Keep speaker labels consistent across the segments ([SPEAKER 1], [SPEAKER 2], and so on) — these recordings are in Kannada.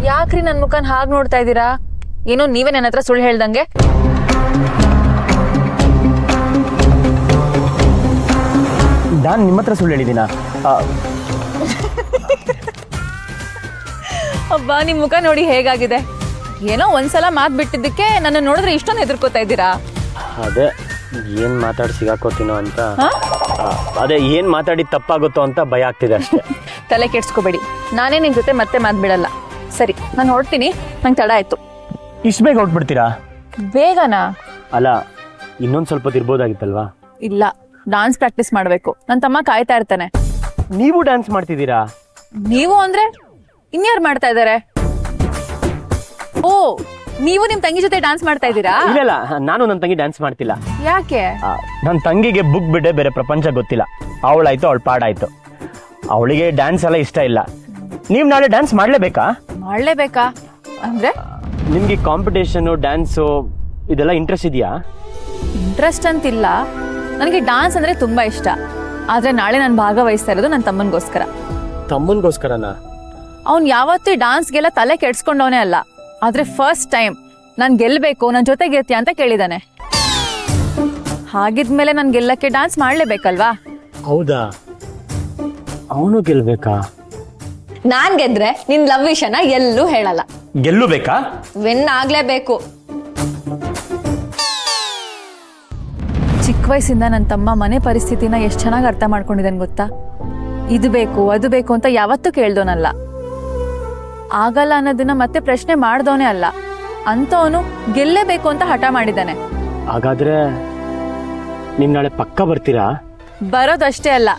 [SPEAKER 1] ಯಾಕ್ರಿ ನನ್ ಮುಖನ್ ಹಾಗೆ ನೋಡ್ತಾ ಇದ್ದೀರಾ? ಏನೋ ನೀವೇ ನನ್ನ ಹತ್ರ ಸುಳ್ಳು ಹೇಳ್ದಂಗೆ.
[SPEAKER 2] ನಾನು ನಿಮ್ಮ ಹತ್ರ ಸುಳ್ಳು ಹೇಳಿದ್ದೀನ?
[SPEAKER 1] ಅಬ್ಬಾ, ನಿಮ್ ಮುಖ ನೋಡಿ ಹೇಗಾಗಿದೆ. ಏನೋ ಒಂದ್ಸಲ ಮಾತ್ ಬಿಟ್ಟಿದ್ದಕ್ಕೆ ನನ್ನ ನೋಡಿದ್ರೆ ಇಷ್ಟೊಂದು ಹೆದರ್ಕೋತಾ ಇದ್ದೀರಾ?
[SPEAKER 2] ಅದೇ ಏನ್ ಮಾತಾಡಿ ಸಿಗಾಕೋತೀನೋ ಅಂತ. ಅದೇ ಏನ್ ಮಾತಾಡಿ ತಪ್ಪಾಗುತ್ತೋ ಅಂತ ಭಯ ಆಗ್ತಿದೆ ಅಷ್ಟೇ.
[SPEAKER 1] ತಲೆ ಕೆಡ್ಸ್ಕೋಬೇಡಿ, ನಾನೇ ನಿಮ್ ಜೊತೆ ಮತ್ತೆ ಮಾತ್ ಬಿಡಲ್ಲ. ಸರಿ, ನಾನು ಹೊರಡ್ತೀನಿ, ನಂಗೆ ತಡ ಆಯ್ತು.
[SPEAKER 2] ಇಷ್ಟು ಬೇಗ ಹೊರಟ್ಬಿಡ್ತೀರಾ?
[SPEAKER 1] ಬೇಗನಾ?
[SPEAKER 2] ಅಲ್ಲ, ಇನ್ನೊಂದು ಸ್ವಲ್ಪ ಹೊತ್ತು ಇರ್ಬೋದಾಗಿತ್ತಲ್ವಾ?
[SPEAKER 1] ಇಲ್ಲ, ಡಾನ್ಸ್ ಪ್ರಾಕ್ಟೀಸ್ ಮಾಡ್ಬೇಕು. ನನ್ನ ತಮ್ಮ ಕಾಯ್ತಾ ಇರ್ತಾನೆ.
[SPEAKER 2] ನೀವು ಡ್ಯಾನ್ಸ್ ಮಾಡ್ತಿದ್ದೀರಾ?
[SPEAKER 1] ನೀವು ಅಂದ್ರೆ ಇನ್ಯಾರು ಮಾಡ್ತಾ ಇದ್ದಾರೆ? ಓ, ನೀವು ನಿಮ್ ತಂಗಿ ಜೊತೆ ಡ್ಯಾನ್ಸ್ ಮಾಡ್ತಾ ಇದ್ದೀರಾ?
[SPEAKER 2] ಇಲ್ಲ, ನಾನು ನನ್ನ ತಂಗಿ ಡ್ಯಾನ್ಸ್ ಮಾಡ್ತಿಲ್ಲ.
[SPEAKER 1] ಯಾಕೆ?
[SPEAKER 2] ನನ್ನ ತಂಗಿಗೆ ಬುಕ್ ಬಿಟ್ಟೆ ಬೇರೆ ಪ್ರಪಂಚ ಗೊತ್ತಿಲ್ಲ. ಅವಳಾಯ್ತು, ಅವಳ ಪಾಡಾಯ್ತು. ಅವಳಿಗೆ ಡ್ಯಾನ್ಸ್ ಎಲ್ಲ ಇಷ್ಟ ಇಲ್ಲ. ನೀವು ನಾಳೆ ಡ್ಯಾನ್ಸ್ ಮಾಡ್ಲೇಬೇಕಾ?
[SPEAKER 1] ಮಾಡ್ಲೇಬೇಕಾ ಅಂದ್ರೆ?
[SPEAKER 2] ನಿಮ್ಗೆ ಕಾಂಪಿಟೇಷನ್, ಡ್ಯಾನ್ಸು ಇದೆಲ್ಲ ಇಂಟ್ರೆಸ್ಟ್ ಇದೆಯಾ?
[SPEAKER 1] ಇಂಟ್ರೆಸ್ಟ್ ಅಂತಿಲ್ಲ, ನನಗೆ ಡಾನ್ಸ್ ಅಂದ್ರೆ ತುಂಬಾ ಇಷ್ಟ. ಆದ್ರೆ ನಾಳೆ ನಾನು ಭಾಗವಹಿಸ್ತಾ ಇರೋದು ನನ್ನ ತಮ್ಮನಿಗೋಸ್ಕರ.
[SPEAKER 2] ತಮ್ಮನಿಗೋಸ್ಕರನಾ?
[SPEAKER 1] ಅವ್ನು ಯಾವತ್ತೂ ಡಾನ್ಸ್ಗೆಲ್ಲ ತಲೆ ಕೆಡ್ಸ್ಕೊಂಡವನೇ ಅಲ್ಲ. ಆದ್ರೆ ಫಸ್ಟ್ ಟೈಮ್ ನಾನು ಗೆಲ್ಬೇಕು, ನನ್ನ ಜೊತೆ ಗೆಲ್ತೀಯ ಅಂತ ಕೇಳಿದಾನೆ. ಹಾಗಿದ್ಮೇಲೆ ನಾನು ಗೆಲ್ಲಕ್ಕೆ ಡಾನ್ಸ್ ಮಾಡ್ಲೇಬೇಕಲ್ವಾ?
[SPEAKER 2] ಹೌದಾ? ಅವನು ಗೆಲ್ಬೇಕಾ?
[SPEAKER 3] ನಾನ್ ಗೆದ್ರೆ ನಿನ್ ಲವ್ ವಿಷಯನ ಎಲ್ಲೂ ಹೇಳಲ್ಲ.
[SPEAKER 2] ಗೆಲ್ಲು ಬೇಕಾ?
[SPEAKER 3] ವಿನ್ ಆಗ್ಲೇಬೇಕು.
[SPEAKER 1] ಚಿಕ್ಕ ವಯಸ್ಸಿಂದ ನನ್ನ ತಮ್ಮ ಮನೆ ಪರಿಸ್ಥಿತಿನ ಎಷ್ಟು ಚೆನ್ನಾಗಿ ಅರ್ಥ ಮಾಡ್ಕೊಂಡಿದ್ದಾನೆ ಗೊತ್ತಾ? ಇದು ಬೇಕು ಅದು ಬೇಕು ಅಂತ ಯಾವತ್ತೂ ಕೇಳ್ದೋನಲ್ಲ. ಆಗಲ್ಲ ಅನ್ನೋದನ್ನ ಮತ್ತೆ ಪ್ರಶ್ನೆ ಮಾಡ್ದವನೇ ಅಲ್ಲ. ಅಂತವನು ಗೆಲ್ಲೇಬೇಕು ಅಂತ ಹಠ ಮಾಡಿದ್ದಾನೆ.
[SPEAKER 2] ಹಾಗಾದ್ರೆ ನೀವ್ ನಾಳೆ ಪಕ್ಕ ಬರ್ತೀರಾ?
[SPEAKER 1] ಬರೋದಷ್ಟೇ ಅಲ್ಲ,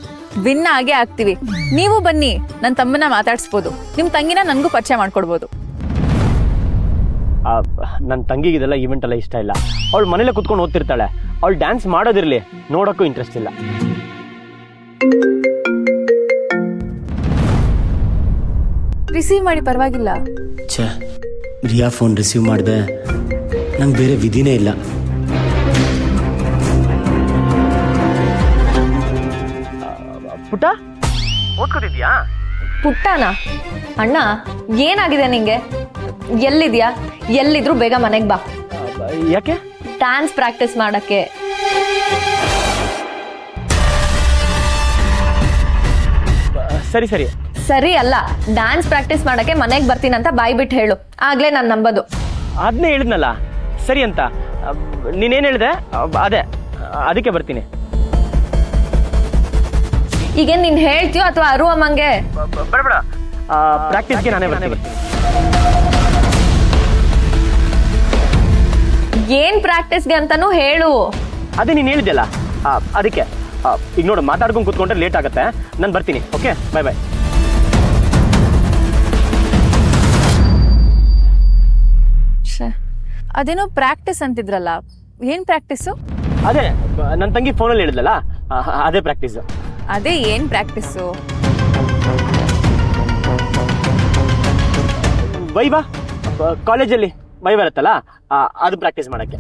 [SPEAKER 1] ವಿನ್ ಆಗೇ ಆಗ್ತೀವಿ. ನೀವು ಬನ್ನಿ, ನನ್ನ ತಮ್ಮನ ಮಾತಾಡ್ಸ್ಬೋದು. ನಿಮ್ ತಂಗಿನ ನನ್ಗೂ ಪರಿಚಯ ಮಾಡ್ಕೊಡ್ಬೋದು.
[SPEAKER 2] ನನ್ನ ತಂಗಿಗೆ ಇದೆಲ್ಲ ಈವೆಂಟ್ ಎಲ್ಲ ಇಷ್ಟ ಇಲ್ಲ. ಅವಳು ಮನೇಲೆ ಕುತ್ಕೊಂಡು ಓದ್ತಿರ್ತಾಳೆ. ಅವಳು ಡ್ಯಾನ್ಸ್ ಮಾಡೋದಿರ್ಲಿ, ನೋಡೋಕ್ಕೂ ಇಂಟ್ರೆಸ್ಟ್ ಇಲ್ಲ.
[SPEAKER 1] ರಿಸೀವ್ ಮಾಡಿ, ಪರವಾಗಿಲ್ಲ.
[SPEAKER 4] ಛೇ, ರಿಯಾ ಫೋನ್ ರಿಸೀವ್ ಮಾಡಿದೆ. ನಂಗೆ ಬೇರೆ ವಿಧಿನೇ ಇಲ್ಲ.
[SPEAKER 2] ಪುಟ್ಟ, ಓದ್ಕೋತಿದ್ಯಾ?
[SPEAKER 3] ಪುಟ್ಟನ ಅಣ್ಣ, ಏನಾಗಿದೆ ನಿಂಗೆ? ಎಲ್ಲಿದ್ಯಾ? ಎಲ್ಲಿದ್ರು ಬೇಗ ಮನೆಗ್ ಬಾ.
[SPEAKER 2] ಯಾಕೆ?
[SPEAKER 3] ಡ್ಯಾನ್ಸ್ ಪ್ರಾಕ್ಟೀಸ್ ಮಾಡಕ್ಕೆ.
[SPEAKER 2] ಸರಿ ಸರಿ
[SPEAKER 3] ಸರಿ ಅಲ್ಲ, ಡ್ಯಾನ್ಸ್ ಪ್ರಾಕ್ಟೀಸ್ ಮಾಡಕ್ಕೆ ಮನೆಗ್ ಬರ್ತೀನಂತ ಬಾಯ್ ಬಿಟ್ಟು ಹೇಳು, ಆಗ್ಲೇ ನಾನು ನಂಬೋದು.
[SPEAKER 2] ಅದನ್ನೇ ಹೇಳಿದ್ನಲ್ಲ ಸರಿ ಅಂತ. ನೀನೇನು ಹೇಳಿದೆ? ಅದೇ, ಅದಕ್ಕೆ ಬರ್ತೀನಿ.
[SPEAKER 3] ಈಗೇನ್ ನೀನ್ ಹೇಳ್ತೀಯೋ ಅಥವಾ ಅರು ಅಮ್ಮಂಗೆ?
[SPEAKER 2] ಬೇಡ, ಪ್ರಾಕ್ಟೀಸ್ಗೆ ನಾನೇ ಬರ್ತೀನಿ.
[SPEAKER 3] ಏನ್ ಪ್ರಾಕ್ಟೀಸ್ಗೆ ಅಂತಾನು ಹೇಳು.
[SPEAKER 2] ಅದೇ ನೀನು ಹೇಳಿದ್ಯಲ್ಲ, ಅದಕ್ಕೆ. ಈಗ ನೋಡು, ಮಾತಾಡ್ಕೊಂಡು ಕೂತ್ಕೊಂಡ್ರೆ ಲೇಟ್ ಆಗುತ್ತೆ. ನಾನು ಬರ್ತೀನಿ. ಓಕೆ, ಬಾಯ್ ಬಾಯ್.
[SPEAKER 1] ಅದೇನೋ ಪ್ರಾಕ್ಟೀಸ್ ಅಂತಿದ್ರಲ್ಲ, ಏನ್ ಪ್ರಾಕ್ಟೀಸು?
[SPEAKER 2] ಅದೇ ನನ್ನ ತಂಗಿ ಫೋನಲ್ಲಿ ಹೇಳಿದ್ಲಲ್ಲ, ಅದೇ ಪ್ರಾಕ್ಟೀಸ್.
[SPEAKER 1] ಅದೇ ಏನ್ ಪ್ರಾಕ್ಟೀಸು?
[SPEAKER 2] ವೈವಾ, ಕಾಲೇಜಲ್ಲಿ ವೈವಾ ಇರುತ್ತಲ್ಲ, ಅದು ಪ್ರಾಕ್ಟೀಸ್ ಮಾಡಕ್ಕೆ.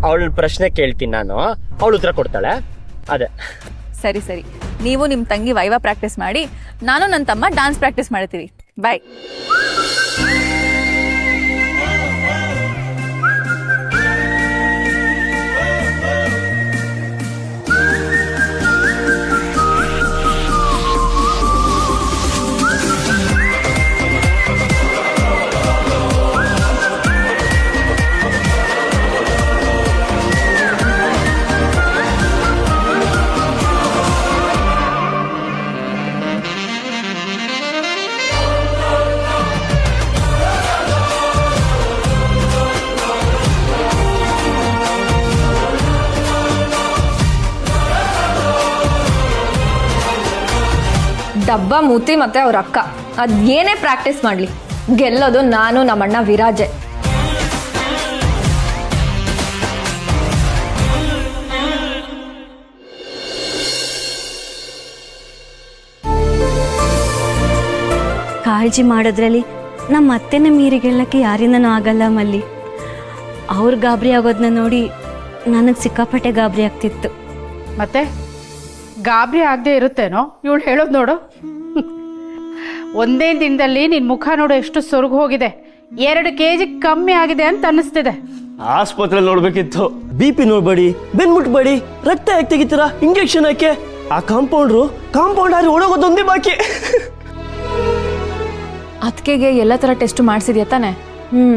[SPEAKER 2] ಅವಳ ಪ್ರಶ್ನೆ ಕೇಳ್ತೀನಿ ನಾನು, ಅವಳು ಉತ್ತರ ಕೊಡ್ತಾಳೆ. ಅದೇ.
[SPEAKER 1] ಸರಿ ಸರಿ, ನೀವು ನಿಮ್ಮ ತಂಗಿ ವೈವಾ ಪ್ರಾಕ್ಟೀಸ್ ಮಾಡಿ, ನಾನು ನನ್ನ ತಮ್ಮ ಡಾನ್ಸ್ ಪ್ರಾಕ್ಟೀಸ್ ಮಾಡ್ತೀವಿ. ಬಾಯ್.
[SPEAKER 3] ಡಬ್ಬ ಮೂತಿ ಮತ್ತೆ ಅವ್ರ ಅಕ್ಕ ಅದ್ ಏನೇ ಪ್ರಾಕ್ಟೀಸ್ ಮಾಡ್ಲಿ, ಗೆಲ್ಲೋದು ನಾನು, ನಮ್ಮಣ್ಣ ವಿರಾಜೆ.
[SPEAKER 5] ಕಾಳಜಿ ಮಾಡೋದ್ರಲ್ಲಿ ನಮ್ಮ ಅತ್ತೆನ ಮೀರಿಗೆಲ್ಲಕ್ಕೆ ಯಾರಿಂದನೂ ಆಗಲ್ಲ ಮಲ್ಲಿ. ಅವ್ರು ಗಾಬರಿ ಆಗೋದನ್ನ ನೋಡಿ ನನಗೆ ಸಿಕ್ಕಾಪಟ್ಟೆ ಗಾಬರಿ ಆಗ್ತಿತ್ತು.
[SPEAKER 6] ಮತ್ತೆ ಗಾಬರಿ ಆಗದೆ ಇರುತ್ತೇನೋ ಇವಳು ಹೇಳೋದು ನೋಡು. ಒಂದೇ ದಿನದಲ್ಲಿ ನಿನ್ ಮುಖ ನೋಡು ಎಷ್ಟು ಸೊರಗು ಹೋಗಿದೆ. 2 kg ಕಮ್ಮಿ ಆಗಿದೆ ಅಂತ ಅನ್ನಿಸ್ತಿದೆ.
[SPEAKER 2] ಆಸ್ಪತ್ರೆಯಲ್ಲಿ ನೋಡ್ಬೇಕಿತ್ತು. BP ನೋಡ್ಬೇಡಿ, ಬೆನ್ ಮುಟ್ಬೇಡಿ, ರಕ್ತ ಯಾಕೆ ತೆಗಿತೀರಾ, ಇಂಜೆಕ್ಷನ್ ಹಾಕಿ. ಆ ಕಾಂಪೌಂಡ್ ಹಾರಿ ಒಳಗೋದೊಂದೇ ಬಾಕಿ.
[SPEAKER 1] ಅದಕ್ಕೆಗೆ ಎಲ್ಲ ಥರ ಟೆಸ್ಟ್ ಮಾಡಿಸಿದ್ಯಾ ತಾನೆ?
[SPEAKER 5] ಹ್ಞೂ